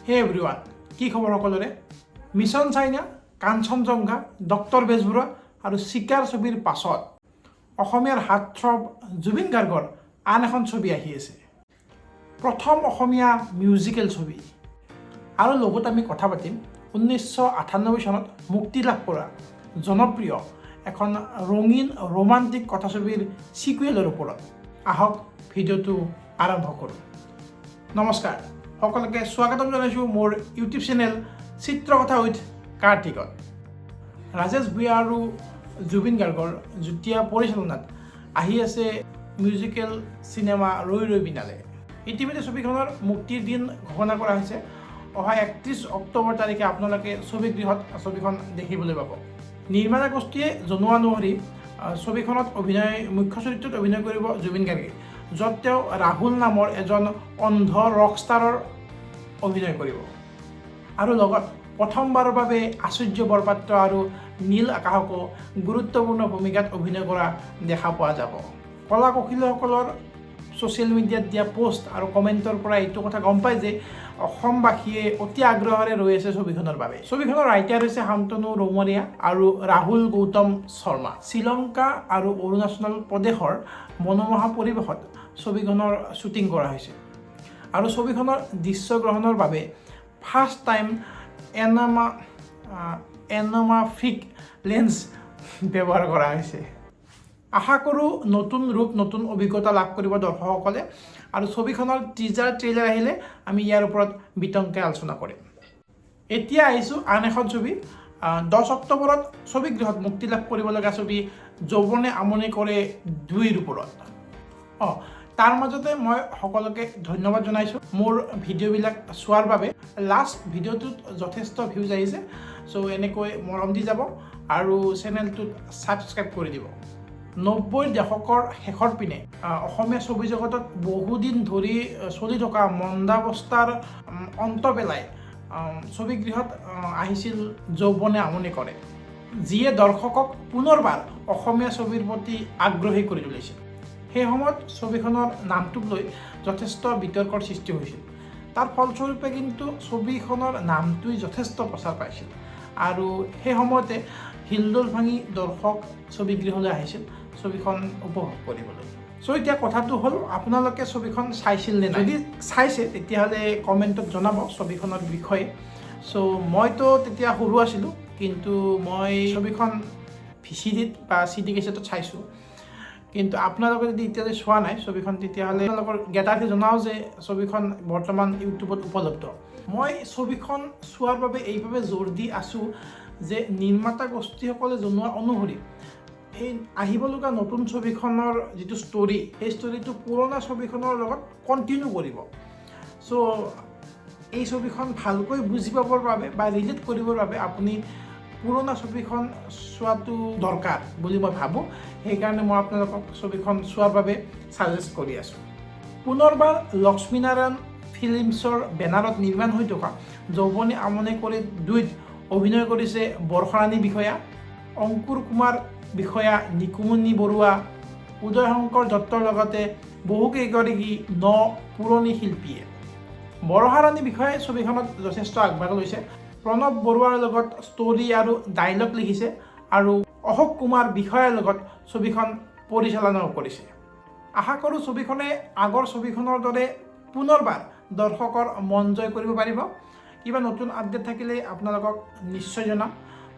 হে এভৰিৱান, কি খবৰ সকলোৰে? Mission China, Kanchenjunga, doctor Bezbaruah আৰু চিকাৰ ছবিৰ পাছত অসমীয়াৰ হাৰ্টথ্ৰব জুবিন গাৰ্গৰ আন এখন ছবি আহি আছে। প্ৰথম অসমীয়া মিউজিকেল ছবি। আৰু লগত আমি কথা পাতিম 1998 চনত মুক্তি লাভ কৰা জনপ্ৰিয় এখন ৰঙীন ৰোমান্টিক কথাছবিৰ চিকুৱেলৰ ওপৰত। আহক ভিডিঅ'টো আৰম্ভ কৰোঁ। নমস্কাৰ, সকলোকে স্বাগতম জনাইছোঁ মোৰ ইউটিউব চেনেল চিত্ৰকথা উইথ কাৰ্তিকত। ৰাজেশ ভূঞা আৰু জুবিন গাৰ্গৰ যুটীয়া পৰিচালনাত আহি আছে মিউজিকেল চিনেমা ৰৈ ৰৈ বিনালে। ইতিমধ্যে ছবিখনৰ মুক্তিৰ দিন ঘোষণা কৰা হৈছে। অহা 31 অক্টোবৰ তাৰিখে আপোনালোকে ছবিগৃহত ছবিখন দেখিবলৈ পাব। নিৰ্মাতা গোষ্ঠীয়ে জনোৱা অনুসৰি ছবিখনত মুখ্য চৰিত্ৰত অভিনয় কৰিব জুবিন গাৰ্গে, য'ত তেওঁ ৰাহুল নামৰ এজন অন্ধ ৰকষ্টাৰৰ অভিনয় কৰিব। আৰু লগত প্ৰথমবাৰৰ বাবে আচুৰ্য বৰপাত্ৰ আৰু নীল আকাশকো গুৰুত্বপূৰ্ণ ভূমিকাত অভিনয় কৰা দেখা পোৱা যাব। কলা কৌশলীসকলৰ ছ'চিয়েল মিডিয়াত দিয়া পোষ্ট আৰু কমেণ্টৰ পৰা এইটো কথা গম পায় যে অসমবাসীয়ে অতি আগ্ৰহেৰে ৰৈ আছে ছবিখনৰ বাবে। ছবিখনৰ ৰাইটাৰ হৈছে শান্তনু ৰৌমৰীয়া আৰু ৰাহুল গৌতম শৰ্মা। শ্ৰীলংকা আৰু অৰুণাচল প্ৰদেশৰ মনোমোহা পৰিৱেশত ছবিখনৰ শ্বুটিং কৰা হৈছে। আৰু ছবিখনৰ দৃশ্যগ্ৰহণৰ বাবে ফাৰ্ষ্ট টাইম এনমাফিক লেন্স ব্যৱহাৰ কৰা হৈছে। আশা কৰোঁ নতুন ৰূপ, নতুন অভিজ্ঞতা লাভ কৰিব দৰ্শকসকলে। আৰু ছবিখনৰ টিজাৰ ট্ৰেইলাৰ আহিলে আমি ইয়াৰ ওপৰত বিতংকে আলোচনা কৰিম। এতিয়া আহিছোঁ আন এখন ছবি। 10 অক্টোবৰত ছবিগৃহত মুক্তি লাভ কৰিবলগা ছবি যৌৱনে আমনি কৰে 2ৰ ওপৰত। তাৰ মাজতে মই সকলোকে ধন্যবাদ জনাইছোঁ মোৰ ভিডিঅ'বিলাক চোৱাৰ বাবে। লাষ্ট ভিডিঅ'টোত যথেষ্ট ভিউজ আহিছে, চ' এনেকৈ মৰম দি যাব আৰু চেনেলটোত ছাবস্ক্ৰাইব কৰি দিব। 90ৰ দশকৰ শেষৰ পিনে অসমীয়া ছবি জগতত বহুদিন ধৰি চলি থকা মন্দাৱস্থাৰ অন্ত পেলাই ছবিগৃহত আহিছিল যৌৱনে আমনি কৰে, যিয়ে দৰ্শকক পুনৰবাৰ অসমীয়া ছবিৰ প্ৰতি আগ্ৰহী কৰি তুলিছিল। সেই সময়ত ছবিখনৰ নামটোক লৈ যথেষ্ট বিতৰ্কৰ সৃষ্টি হৈছিল। তাৰ ফলস্বৰূপে কিন্তু ছবিখনৰ নামটোৱে যথেষ্ট প্ৰচাৰ পাইছিল আৰু সেই সময়তে হিলদোল ভাঙি দৰ্শক ছবিগৃহলৈ আহিছিল ছবিখন উপভোগ কৰিবলৈ। চ' এতিয়া কথাটো হ'ল, আপোনালোকে ছবিখন চাইছিল নে নাই? যদি চাইছে তেতিয়াহ'লে কমেণ্টত জনাব ছবিখনৰ বিষয়ে। চ' মইতো তেতিয়া সৰু আছিলোঁ, কিন্তু মই ছবিখন VCDত বা CD কেছেটত চাইছোঁ। কিন্তু আপোনালোকে যদি এতিয়ালৈ চোৱা নাই ছবিখন, তেতিয়াহ'লে আপোনালোকৰ জ্ঞাতাৰ্থে জনাও যে ছবিখন বৰ্তমান ইউটিউবত উপলব্ধ। মই ছবিখন চোৱাৰ বাবে এইভাৱে জোৰ দি আছোঁ যে নিৰ্মাতা গোষ্ঠীসকলে জনোৱা অনুসৰি এই আহিবলগা নতুন ছবিখনৰ যিটো ষ্টৰী, সেই ষ্টৰীটো পুৰণা ছবিখনৰ লগত কণ্টিনিউ কৰিব। চ' এই ছবিখন ভালকৈ বুজি পাবৰ বাবে বা ৰিলেট কৰিবৰ বাবে আপুনি পুৰণা ছবিখন চোৱাটো দৰকাৰ বুলি মই ভাবোঁ। সেইকাৰণে মই আপোনালোকক ছবিখন চোৱাৰ বাবে ছাজেষ্ট কৰি আছোঁ। পুনৰবাৰ লক্ষ্মীনাৰায়ণ ফিল্মছৰ বেনাৰত নিৰ্মাণ হৈ থকা যৌৱনে আমনি কৰে 2ত অভিনয় কৰিছে বৰ্ষা ৰাণী বিষয়া, অংকুৰ কুমাৰ বিষয়া, নিকুমণি বৰুৱা, উদয় শংকৰ দত্তৰ লগতে বহুকেইগৰাকী পুৰণি শিল্পীয়ে। বৰ্ষা ৰাণী বিষয়াই ছবিখনত যথেষ্ট আগভাগ লৈছে। প্ৰণৱ বৰুৱাৰ লগত ষ্টৰী আৰু ডাইলগ লিখিছে আৰু অশোক কুমাৰ বিষয়াৰ লগত ছবিখন পৰিচালনাও কৰিছে। আশা কৰোঁ ছবিখনে আগৰ ছবিখনৰ দৰে পুনৰবাৰ দৰ্শকৰ মন জয় কৰিব পাৰিব। কিবা নতুন আপডেট থাকিলে আপোনালোকক নিশ্চয় জনাম।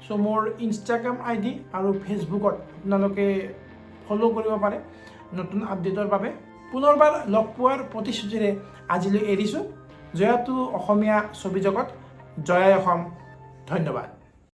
চ' মোৰ ইনষ্টাগ্ৰাম ID আৰু ফেচবুকত আপোনালোকে ফ'ল' কৰিব পাৰে নতুন আপডেটৰ বাবে। পুনৰবাৰ লগ পোৱাৰ প্ৰতিশ্ৰুতিৰে আজিলৈ এৰিছোঁ। জয়াটো অসমীয়া ছবি জগত, জয়াই অসম। ধন্যবাদ।